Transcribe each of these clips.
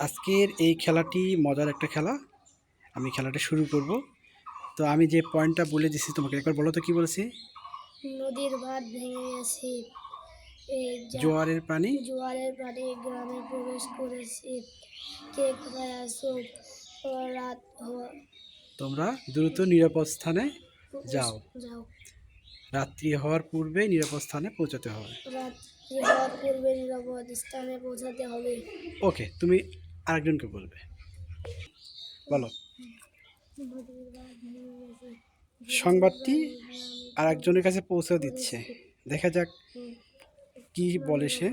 আজকের এই খেলাটি মজার একটা খেলা। আমি খেলাটা শুরু করব। তো আমি যে পয়েন্টটা বলে দিছি তোমাকে একবার বলো তো কি বলেছি। নদীর বাঁধ ভেঙে গেছে, জোয়ারের পানি গ্রামে প্রবেশ করেছে। কে কোথায় আসো? রাত তোমরা দ্রুত নিরাপদ স্থানে যাও। যাও রাত্রি হওয়ার পূর্বে নিরাপদ স্থানে পৌঁছাতে হবে। রাত্রি হওয়ার পূর্বে নিরাপদ স্থানে পৌঁছাতে হবে। ওকে, তুমি আরেকজনকে বলবে। বলো। নদীর বাঁধ ভেঙে গেছে, সংবাদটি গ্রামে আরেকজনের কাছে পৌঁছে দিচ্ছে। দেখা যাক কি বলে সে।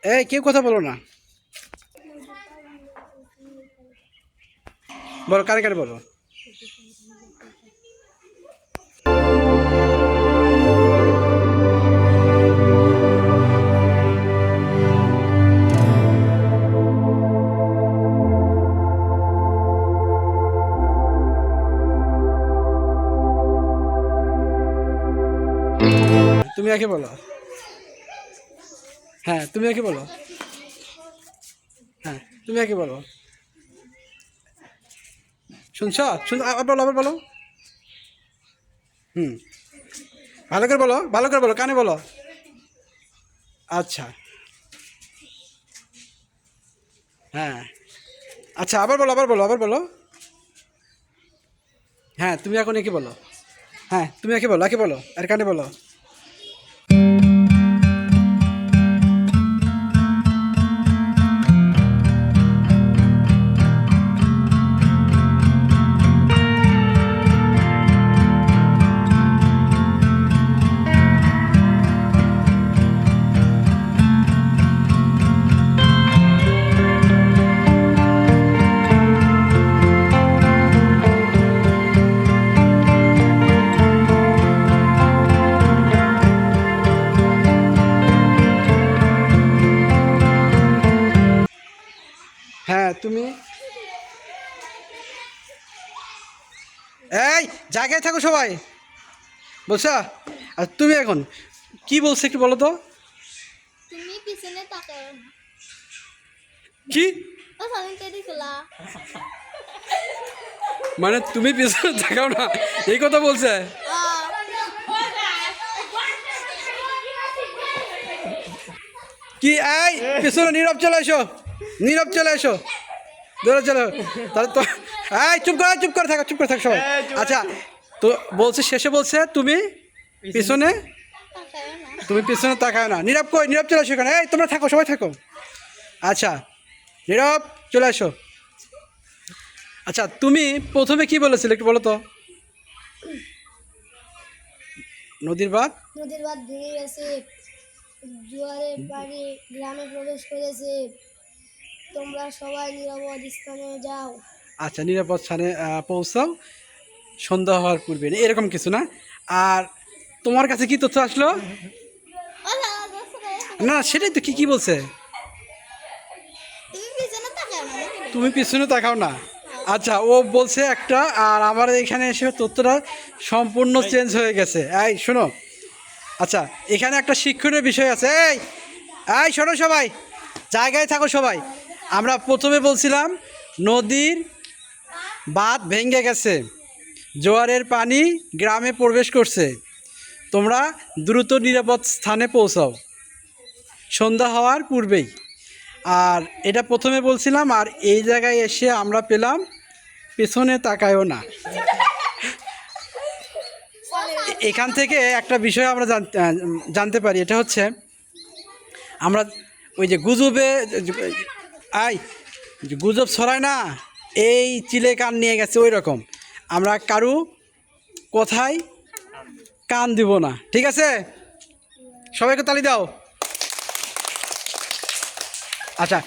এই কেউ কথা বলো না, বলো কারে কারে বলো। তুমি একে বলো। হ্যাঁ তুমি একে বলো। হ্যাঁ তুমি একে বলো। শুনছ? আবার বলো, আবার বলো। ভালো করে বলো, ভালো করে বলো, কানে বলো। আচ্ছা, হ্যাঁ আচ্ছা, আবার বলো, আবার বলো, আবার বলো। হ্যাঁ তুমি এখন একে বলো। হ্যাঁ তুমি একে বলো, একে বলো, আর কানে বলো। হ্যাঁ তুমি এই জায়গায় থাকো সবাই, বলছো। আর তুমি এখন কি বলছো একটু বলো তো। তুমি পিছনে তাকাও না। কি ও সামনে দিছিলা। মানে তুমি পিছনে থাকাও না, এই কথা বলছে। কি এই পিছনে নীরব চলে এসো, নীরব চলে এসো, দৌড়ে চলো। তাহলে তো এই চুপ করে থাকো, চুপ করে থাকো সবাই। আচ্ছা তো বলছে, শেষে বলছে তুমি পিছনে, তুমি পিছনে তাকায় না। নীরব কই? নীরব চলে এসো এখানে। এই তোমরা থাকো, সবাই থাকো। আচ্ছা নীরব চলে এসো। আচ্ছা তুমি প্রথমে কি বলেছিলে একটু বলো তো। নদীর বাঁধ ভেঙে গেছে, জোয়ারের পানি গ্রামে প্রবেশ করেছে। তোমরা সবাই নিরাপদ স্থানে যাও। আচ্ছা নিরাপদ স্থানে পৌঁছাও সন্ধ্যা হওয়ার পূর্বে, এরকম কিছু না। আর তোমার কাছে কি তথ্য আসলো? না সেটাই তো, কি বলছে? তুমি পিছনে তাকাও না। আচ্ছা ও বলছে একটা, আর আমার এখানে এসে তথ্যটা সম্পূর্ণ চেঞ্জ হয়ে গেছে। এই শোনো, আচ্ছা এখানে একটা শিক্ষণীয় বিষয় আছে। এই শোনো সবাই, জায়গায় থাকো সবাই। আমরা প্রথমে বলছিলাম নদীর বাঁধ ভেঙে গেছে, জোয়ারের পানি গ্রামে প্রবেশ করছে, তোমরা দ্রুত নিরাপদ স্থানে পৌঁছাও সন্ধ্যা হওয়ার পূর্বেই। আর এটা প্রথমে বলছিলাম, আর এই জায়গায় এসে আমরা পেলাম পেছনে তাকায়ও না। এখান থেকে একটা বিষয় আমরা জানতে পারি, এটা হচ্ছে আমরা ওই যে গুজবে গুজব ছড়ায় না, এই চিলে কান নিয়ে গেছে ওই রকম আমরা কারু কথায় কান দিব না। ঠিক আছে, সবাইকে তালি দাও। আচ্ছা